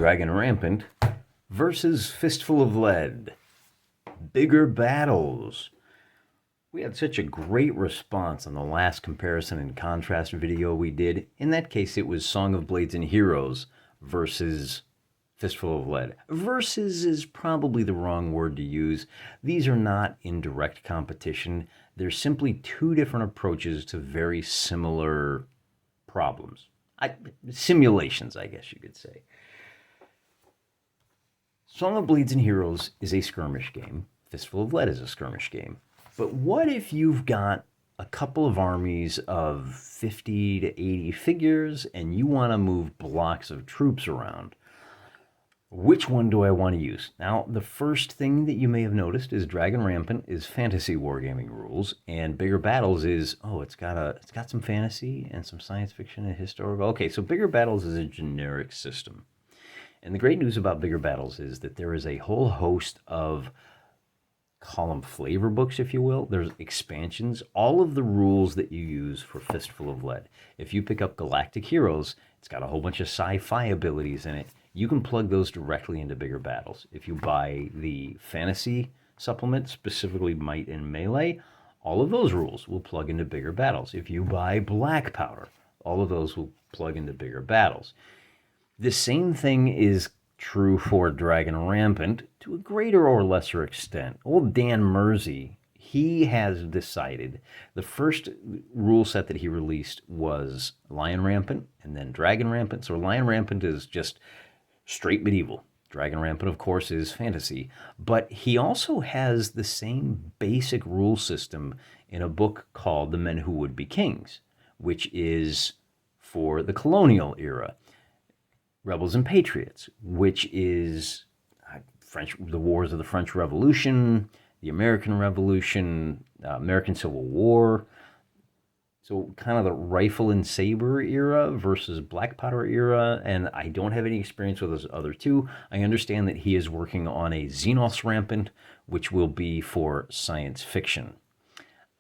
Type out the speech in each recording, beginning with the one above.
Dragon Rampant versus Fistful of Lead. Bigger battles. We had such a great response on the last comparison and contrast video we did. In that case, it was Song of Blades and Heroes versus Fistful of Lead. Versus is probably the wrong word to use. These are not in direct competition. They're simply two different approaches to very similar problems. Simulations, I guess you could say. Song of Blades and Heroes is a skirmish game. Fistful of Lead is a skirmish game. But what if you've got a couple of armies of 50 to 80 figures and you want to move blocks of troops around? Which one do I want to use? Now, the first thing that you may have noticed is Dragon Rampant is fantasy wargaming rules, and Bigger Battles is, it's got some fantasy and some science fiction and historical. Okay, so Bigger Battles is a generic system. And the great news about Bigger Battles is that there is a whole host of, call them flavor books, if you will. There's expansions, all of the rules that you use for Fistful of Lead. If you pick up Galactic Heroes, it's got a whole bunch of sci-fi abilities in it. You can plug those directly into Bigger Battles. If you buy the fantasy supplement, specifically Might and Melee, all of those rules will plug into Bigger Battles. If you buy Black Powder, all of those will plug into Bigger Battles. The same thing is true for Dragon Rampant to a greater or lesser extent. Old Dan Mersey, he has decided the first rule set that he released was Lion Rampant and then Dragon Rampant. So Lion Rampant is just straight medieval. Dragon Rampant, of course, is fantasy. But he also has the same basic rule system in a book called The Men Who Would Be Kings, which is for the colonial era. Rebels and Patriots, which is the wars of the French Revolution, the American Revolution, American Civil War. So kind of the rifle and saber era versus black powder era, and I don't have any experience with those other two. I understand that he is working on a Xenos Rampant, which will be for science fiction.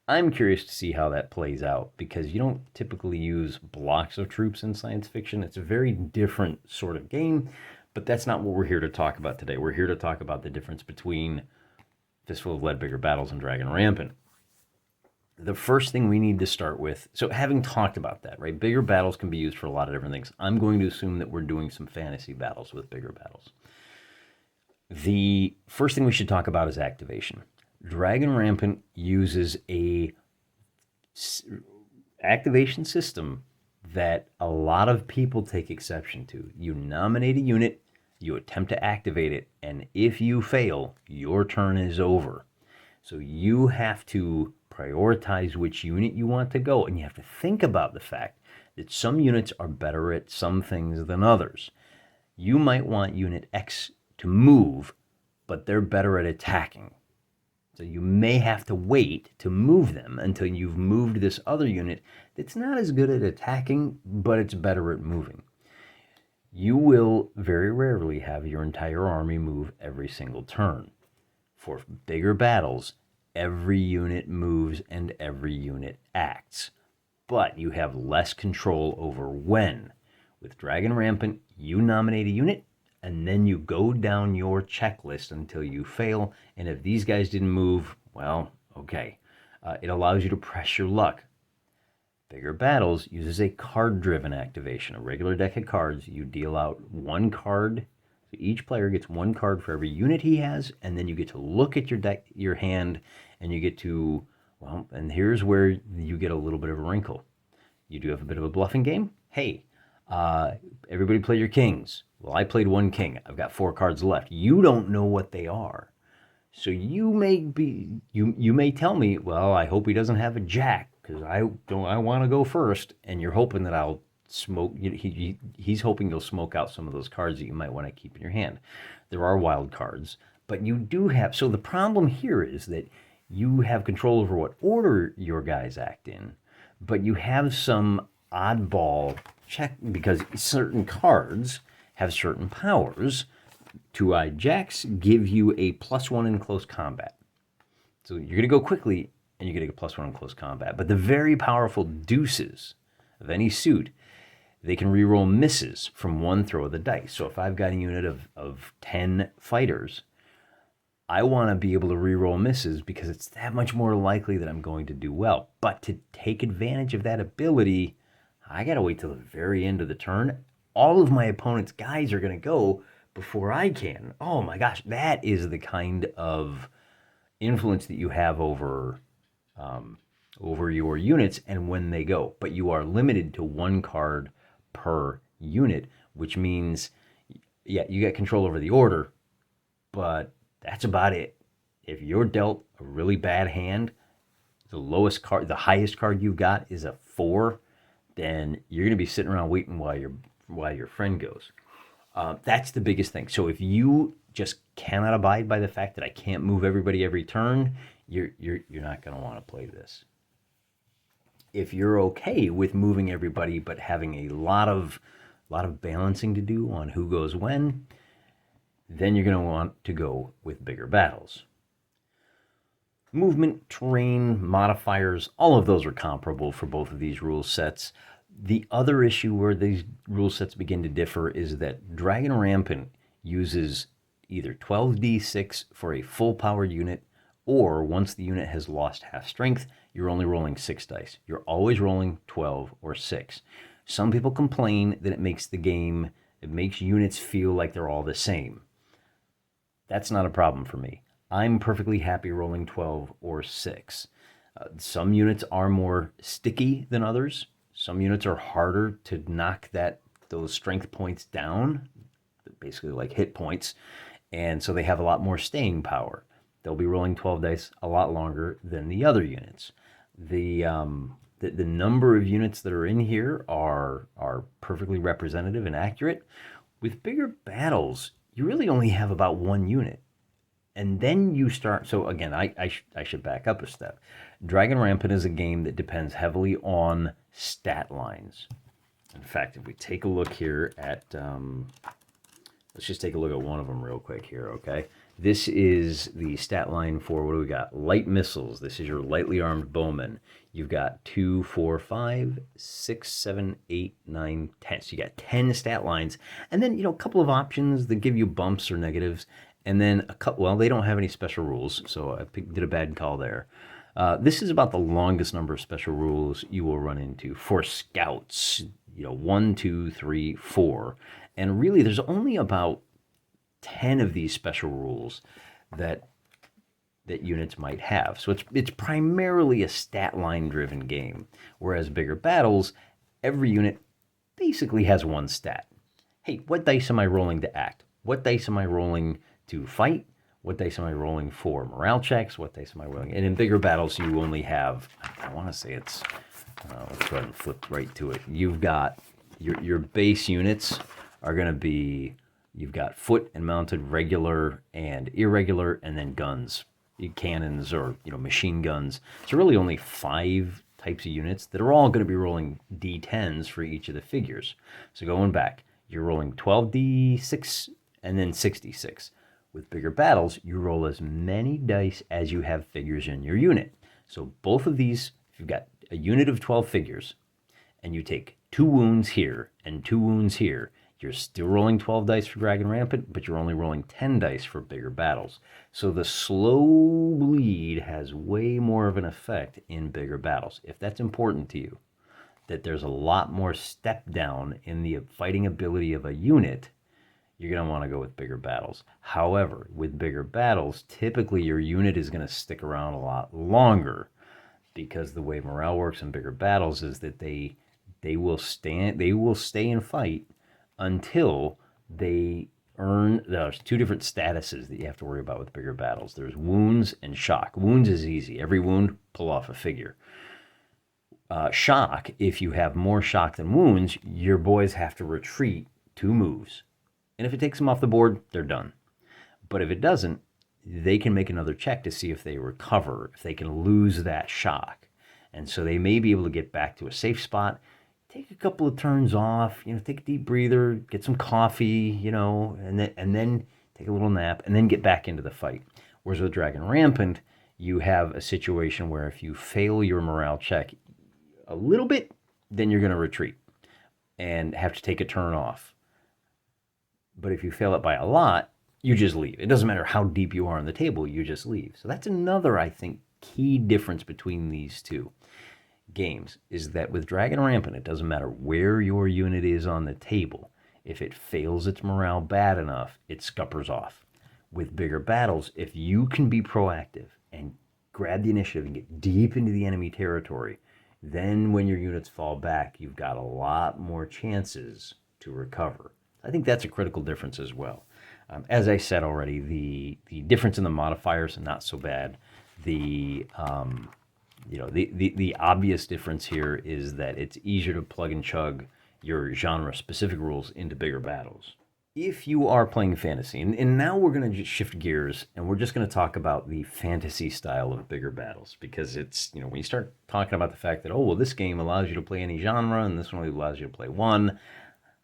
I'm curious to see how that plays out because you don't typically use blocks of troops in science fiction. It's a very different sort of game, but that's not what we're here to talk about today. We're here to talk about the difference between Fistful of Lead, Bigger Battles, and Dragon Rampant. The first thing we need to start with, so having talked about that, right? Bigger Battles can be used for a lot of different things. I'm going to assume that we're doing some fantasy battles with Bigger Battles. The first thing we should talk about is activation. Dragon Rampant uses a activation system that a lot of people take exception to. You nominate a unit, you attempt to activate it, and if you fail, your turn is over. So you have to prioritize which unit you want to go, and you have to think about the fact that some units are better at some things than others. You might want unit X to move, but they're better at attacking. So you may have to wait to move them until you've moved this other unit that's not as good at attacking, but it's better at moving. You will very rarely have your entire army move every single turn. For Bigger Battles, every unit moves and every unit acts, but you have less control over when. With Dragon Rampant, you nominate a unit, and then you go down your checklist until you fail. And if these guys didn't move, well, okay. It allows you to press your luck. Bigger Battles uses a card-driven activation. A regular deck of cards, you deal out one card. So each player gets one card for every unit he has, and then you get to look at your deck, your hand, and you get to, and here's where you get a little bit of a wrinkle. You do have a bit of a bluffing game. Hey, everybody play your kings. Well, I played one king. I've got 4 cards left. You don't know what they are. So you may tell me, well, I hope he doesn't have a jack because I want to go first, and you're hoping that I'll smoke. He's hoping you'll smoke out some of those cards that you might want to keep in your hand. There are wild cards, but you do have. So the problem here is that you have control over what order your guys act in, but you have some oddball check because certain cards have certain powers. 2-eyed jacks give you a +1 in close combat. So you're going to go quickly and you're going to get +1 in close combat. But the very powerful deuces of any suit, They can reroll misses from one throw of the dice. So if I've got a unit of 10 fighters, I want to be able to reroll misses because it's that much more likely that I'm going to do well. But to take advantage of that ability, I got to wait till the very end of the turn. All of my opponent's guys are going to go before I can. Oh my gosh, that is the kind of influence that you have over your units and when they go. But you are limited to one card per unit, which means, yeah, you got control over the order, but that's about it. If you're dealt a really bad hand, the highest card you've got is a 4, then you're going to be sitting around waiting while your friend goes. That's the biggest thing. So if you just cannot abide by the fact that I can't move everybody every turn, you're not going to want to play this. If you're okay with moving everybody but having a lot of balancing to do on who goes when, then you're going to want to go with bigger battles. Movement, terrain, modifiers, all of those are comparable for both of these rule sets. The other issue where these rule sets begin to differ is that Dragon Rampant uses either 12d6 for a full power unit, or once the unit has lost half strength, you're only rolling 6 dice. You're always rolling 12 or 6. Some people complain that it makes units feel like they're all the same. That's not a problem for me. I'm perfectly happy rolling 12 or 6. Some units are more sticky than others. Some units are harder to knock those strength points down, basically like hit points, and so they have a lot more staying power. They'll be rolling 12 dice a lot longer than the other units. The number of units that are in here are perfectly representative and accurate. With bigger battles, you really only have about one unit. And then you start, so again, I should back up a step. Dragon Rampant is a game that depends heavily on stat lines. In fact, if we take a look here at, let's just take a look at one of them real quick here, okay? This is the stat line for, what do we got? Light missiles. This is your lightly armed bowman. You've got 2, 4, 5, 6, 7, 8, 9, 10. So you got 10 stat lines. And then, a couple of options that give you bumps or negatives. And then they don't have any special rules, so I did a bad call there. This is about the longest number of special rules you will run into. For scouts, 1, 2, 3, 4. And really, there's only about 10 of these special rules that units might have. So it's primarily a stat line driven game, whereas bigger battles, every unit basically has one stat. Hey, what dice am I rolling to act? What dice am I rolling to fight? What dice am I rolling for morale checks? What dice am I rolling? And in bigger battles, you only have, I want to say it's, let's go ahead and flip right to it. You've got your base units are going to be, you've got foot and mounted, regular and irregular, and then guns, cannons or machine guns. So really only 5 types of units that are all going to be rolling d10s for each of the figures. So going back, you're rolling 12d6 and then 66. With bigger battles, you roll as many dice as you have figures in your unit. So both of these, if you've got a unit of 12 figures and you take 2 wounds here and 2 wounds here, you're still rolling 12 dice for Dragon Rampant, but you're only rolling 10 dice for bigger battles. So the slow bleed has way more of an effect in bigger battles. If that's important to you, that there's a lot more step down in the fighting ability of a unit, you're going to want to go with bigger battles. However, with bigger battles, typically your unit is going to stick around a lot longer, because the way morale works in bigger battles is that they will stay and fight until they earn. There's 2 different statuses that you have to worry about with bigger battles. There's wounds and shock. Wounds is easy. Every wound, pull off a figure. Shock, if you have more shock than wounds, your boys have to retreat 2 moves. And if it takes them off the board, they're done. But if it doesn't, they can make another check to see if they recover, if they can lose that shock. And so they may be able to get back to a safe spot, take a couple of turns off, take a deep breather, get some coffee, and then take a little nap, and then get back into the fight. Whereas with Dragon Rampant, you have a situation where if you fail your morale check a little bit, then you're going to retreat. and have to take a turn off. But if you fail it by a lot, you just leave. It doesn't matter how deep you are on the table, you just leave. So that's another, I think, key difference between these two games, is that with Dragon Rampant, it doesn't matter where your unit is on the table. If it fails its morale bad enough, it scuppers off. With Bigger Battles, if you can be proactive and grab the initiative and get deep into the enemy territory, then when your units fall back, you've got a lot more chances to recover. I think that's a critical difference as well. As I said already, the difference in the modifiers are not so bad. The obvious difference here is that it's easier to plug and chug your genre-specific rules into Bigger Battles. If you are playing fantasy, and now we're going to just shift gears, and we're just going to talk about the fantasy style of Bigger Battles, because it's, when you start talking about the fact that, oh, well, this game allows you to play any genre, and this one only allows you to play one,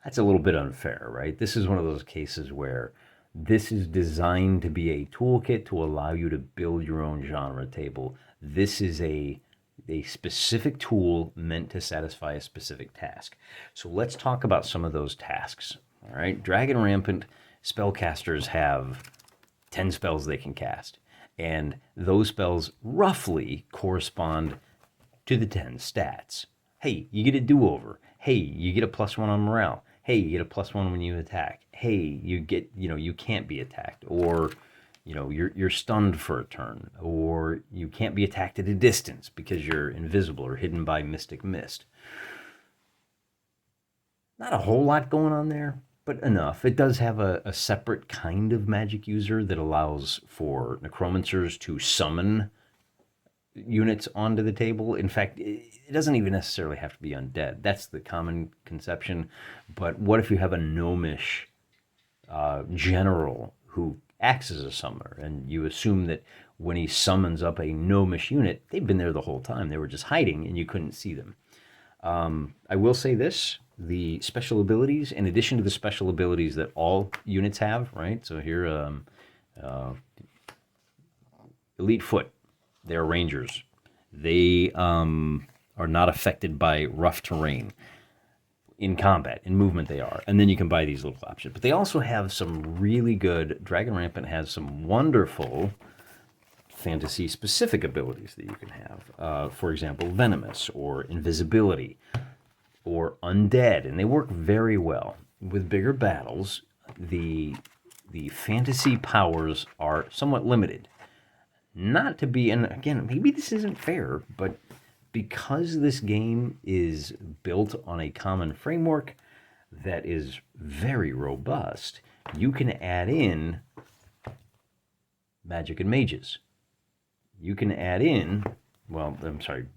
that's a little bit unfair, right? This is one of those cases where this is designed to be a toolkit to allow you to build your own genre table. This is a specific tool meant to satisfy a specific task. So let's talk about some of those tasks. All right, Dragon Rampant spellcasters have 10 spells they can cast, and those spells roughly correspond to the 10 stats. Hey, you get a do-over. Hey, you get a +1 on morale. Hey, you get a +1 when you attack. Hey, you get, you can't be attacked, or you're stunned for a turn, or you can't be attacked at a distance because you're invisible or hidden by Mystic Mist. Not a whole lot going on there, but enough. It does have a separate kind of magic user that allows for necromancers to summon units onto the table. In fact, it doesn't even necessarily have to be undead. That's the common conception. But what if you have a gnomish general who acts as a summoner, and you assume that when he summons up a gnomish unit, they've been there the whole time. They were just hiding and you couldn't see them. I will say this, the special abilities, in addition to the special abilities that all units have, right? So here, Elite Foot, they're rangers. They are not affected by rough terrain. In combat, in movement they are. And then you can buy these little options. But they also have some really good, Dragon Rampant has some wonderful fantasy-specific abilities that you can have. For example, Venomous, or Invisibility, or Undead. And they work very well. With Bigger Battles, the fantasy powers are somewhat limited. Not to be, and again, maybe this isn't fair, but because this game is built on a common framework that is very robust, you can add in magic and mages. You can add in,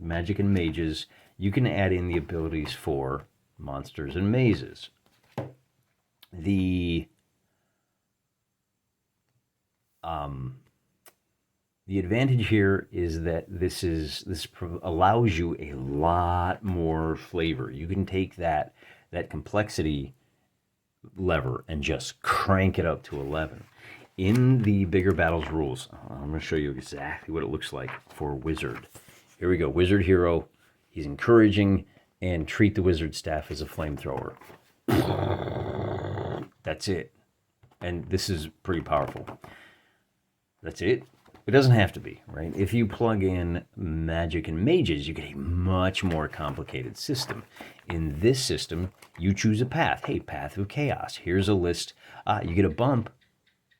magic and mages. You can add in the abilities for monsters and mazes. The advantage here is that this allows you a lot more flavor. You can take that complexity lever and just crank it up to 11. In the Bigger Battles rules, I'm going to show you exactly what it looks like for Wizard. Here we go. Wizard hero. He's encouraging, and treat the wizard staff as a flamethrower. That's it. And this is pretty powerful. That's it. It doesn't have to be, right? If you plug in magic and mages, you get a much more complicated system. In this system, you choose a path. Hey, Path of Chaos. Here's a list. You get a bump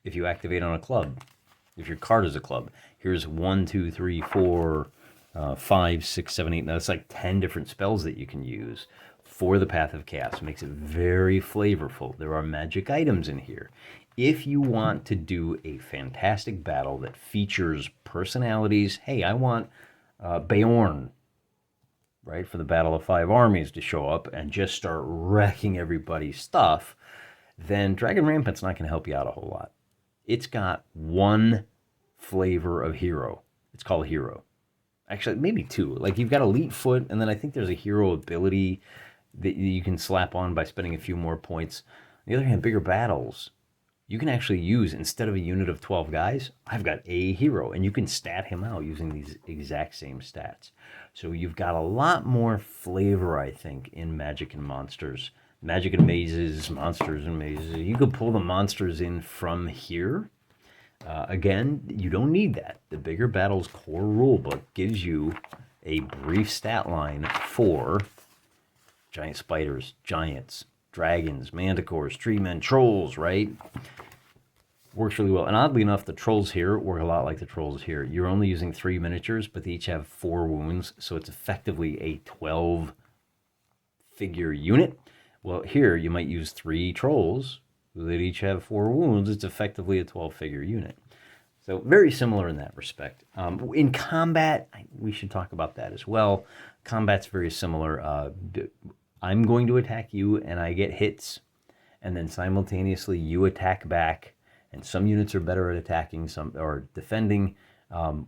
if you activate on a club, if your card is a club. Here's 1, 2, 3, 4, 5, 6, 7, 8. Now, it's like 10 different spells that you can use for the Path of Chaos. It makes it very flavorful. There are magic items in here. If you want to do a fantastic battle that features personalities, hey, I want Beorn, right, for the Battle of Five Armies to show up and just start wrecking everybody's stuff, then Dragon Rampant's not going to help you out a whole lot. It's got one flavor of hero. It's called hero. Actually, maybe two. Like, you've got Elite Foot, and then I think there's a hero ability that you can slap on by spending a few more points. On the other hand, Bigger Battles, you can actually use, instead of a unit of 12 guys, I've got a hero, and you can stat him out using these exact same stats. So you've got a lot more flavor, I think, in Magic and Monsters Magic and mazes, monsters and mazes. You could pull the monsters in from here. Again, you don't need that. The Bigger Battles core rulebook gives you a brief stat line for giant spiders, giants, dragons, manticores, tree men, trolls, right? Works really well. And oddly enough, the trolls here work a lot like the trolls here. You're only using 3 miniatures, but they each have 4 wounds, so it's effectively a 12-figure unit. Well, here you might use 3 trolls that each have 4 wounds. It's effectively a 12-figure unit. So very similar in that respect. In combat, we should talk about that as well. Combat's very similar. I'm going to attack you, and I get hits, and then simultaneously you attack back. And some units are better at attacking, some or defending.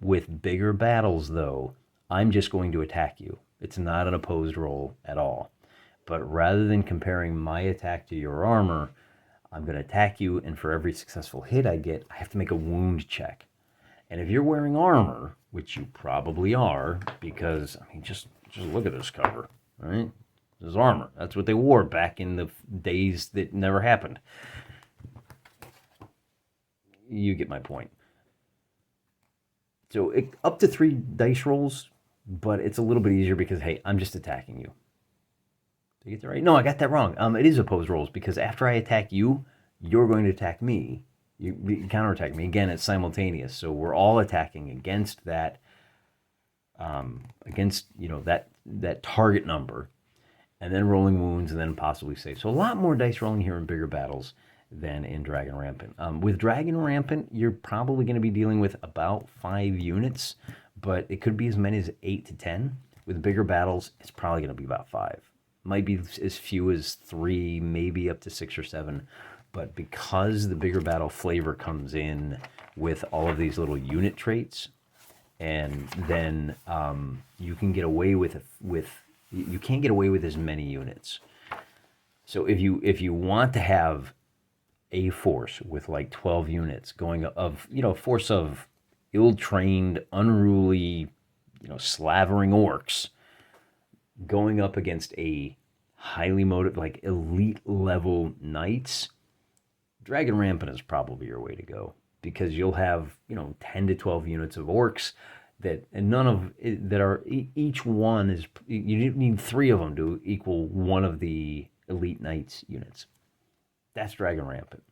With Bigger Battles, though, I'm just going to attack you. It's not an opposed roll at all. But rather than comparing my attack to your armor, I'm going to attack you, and for every successful hit I get, I have to make a wound check. And if you're wearing armor, which you probably are, because, I mean, just look at this cover, right? This is armor. That's what they wore back in the days that never happened. You get my point. So up to 3 dice rolls, but it's a little bit easier because, hey, I'm just attacking you. Did I get that right? No, I got that wrong. It is opposed rolls because after I attack you, you're going to attack me. You counterattack me. Again, it's simultaneous. So we're all attacking against that, that target number, and then rolling wounds, and then possibly save. So a lot more dice rolling here in Bigger Battles than in Dragon Rampant. With Dragon Rampant, you're probably going to be dealing with about 5 units, but it could be as many as 8 to 10. With Bigger Battles, it's probably going to be about 5. Might be as few as 3, maybe up to 6 or 7. But because the Bigger Battle flavor comes in with all of these little unit traits, and then you can get away with you can't get away with as many units. So if you want to have a force with like 12 units going of, force of ill-trained, unruly, slavering orcs going up against a highly motivated, like elite level knights, Dragon Rampant is probably your way to go because you'll have, 10 to 12 units of orcs each one is, you need 3 of them to equal one of the elite knights units. That's Dragon Rampant.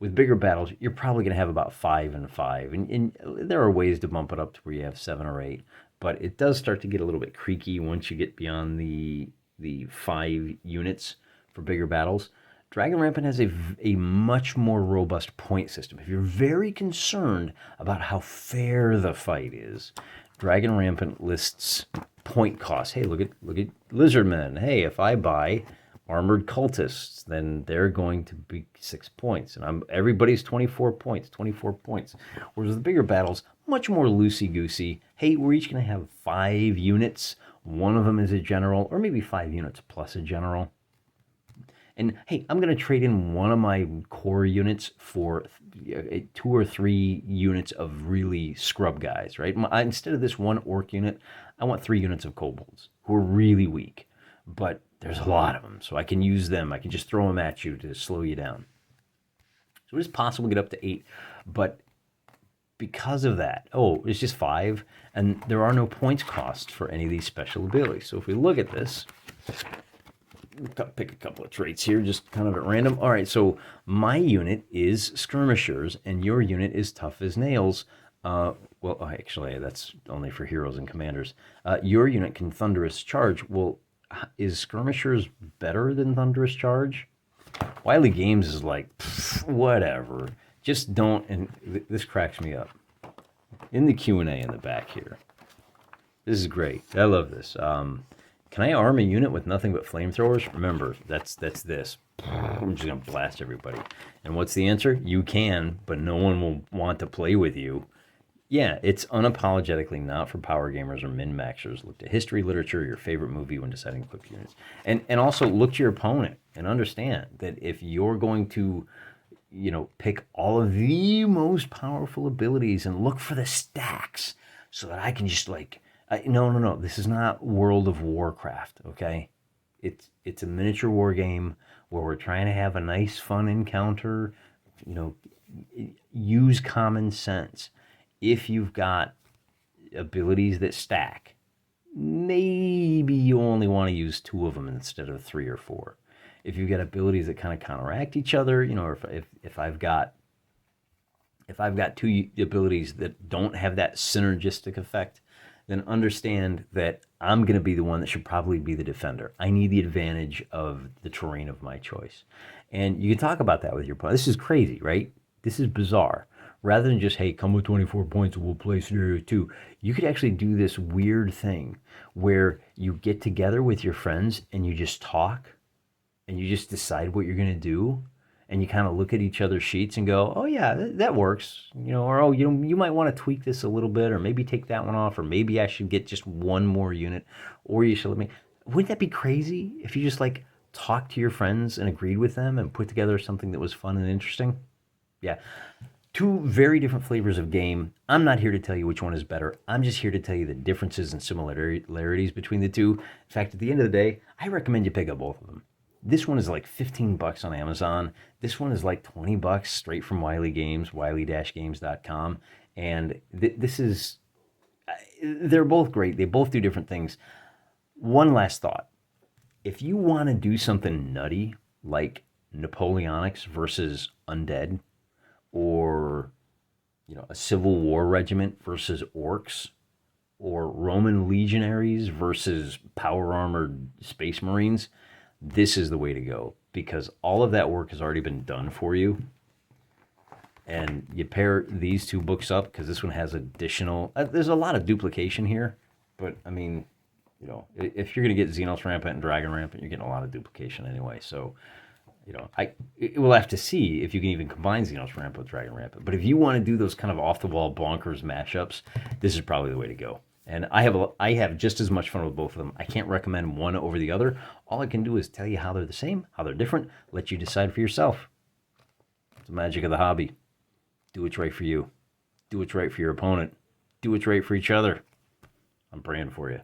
With Bigger Battles, you're probably going to have about 5 and 5. And there are ways to bump it up to where you have 7 or 8. But it does start to get a little bit creaky once you get beyond the 5 units for Bigger Battles. Dragon Rampant has a much more robust point system. If you're very concerned about how fair the fight is, Dragon Rampant lists point costs. Hey, look at Lizardmen. Hey, if I buy Armored Cultists, then they're going to be 6 points. And everybody's 24 points. Whereas the Bigger Battles, much more loosey-goosey. Hey, we're each going to have 5 units. One of them is a general, or maybe 5 units plus a general. And hey, I'm going to trade in one of my core units for 2 or 3 units of really scrub guys, right? Instead of this 1 orc unit, I want 3 units of kobolds who are really weak. But there's a lot of them, so I can use them. I can just throw them at you to slow you down. So it is possible to get up to 8, but because of that, it's just 5, and there are no points cost for any of these special abilities. So if we look at this, pick a couple of traits here, just kind of at random. All right, so my unit is Skirmishers, and your unit is Tough as Nails. Actually, that's only for heroes and commanders. Your unit can Thunderous Charge. Well, is Skirmishers better than Thunderous Charge? Wily Games is like, whatever. Just don't, and this cracks me up. In the Q&A in the back here. This is great. I love this. Can I arm a unit with nothing but flamethrowers? Remember, that's this. I'm just going to blast everybody. And what's the answer? You can, but no one will want to play with you. Yeah, it's unapologetically not for power gamers or min-maxers. Look to history, literature, your favorite movie when deciding equip units. And also look to your opponent and understand that if you're going to, pick all of the most powerful abilities and look for the stacks so that I can just no. This is not World of Warcraft, okay? It's a miniature war game where we're trying to have a nice, fun encounter. You know, use common sense. If you've got abilities that stack, maybe you only want to use two of them instead of three or four. If you've got abilities that kind of counteract each other, you know, or if I've got two abilities that don't have that synergistic effect, then understand that I'm going to be the one that should probably be the defender. I need the advantage of the terrain of my choice. And you can talk about that with your opponent. This is crazy, right? This is bizarre. Rather than just, hey, come with 24 points and we'll play scenario 2, you could actually do this weird thing where you get together with your friends and you just talk and you just decide what you're going to do, and you kind of look at each other's sheets and go, oh yeah, that works, you know, or oh, you might want to tweak this a little bit, or maybe take that one off, or maybe I should get just one more unit, or you should let me. Wouldn't that be crazy if you just like talked to your friends and agreed with them and put together something that was fun and interesting? Yeah. Two very different flavors of game. I'm not here to tell you which one is better. I'm just here to tell you the differences and similarities between the two. In fact, at the end of the day, I recommend you pick up both of them. This one is like $15 on Amazon. This one is like $20 straight from Wiley Games, wiley-games.com. And this is, they're both great. They both do different things. One last thought. If you want to do something nutty, like Napoleonics versus Undead, or, you know, a Civil War regiment versus orcs, or Roman legionaries versus power armored space marines, this is the way to go, because all of that work has already been done for you. And you pair these two books up, because this one has additional, there's a lot of duplication here, but I mean, you know, if you're going to get Xenos Rampant and Dragon Rampant, you're getting a lot of duplication anyway. So, you know, we'll have to see if you can even combine Xenos Rampant with Dragon Rampant. But if you want to do those kind of off-the-wall bonkers mashups, this is probably the way to go. And I have just as much fun with both of them. I can't recommend one over the other. All I can do is tell you how they're the same, how they're different, let you decide for yourself. It's the magic of the hobby. Do what's right for you. Do what's right for your opponent. Do what's right for each other. I'm praying for you.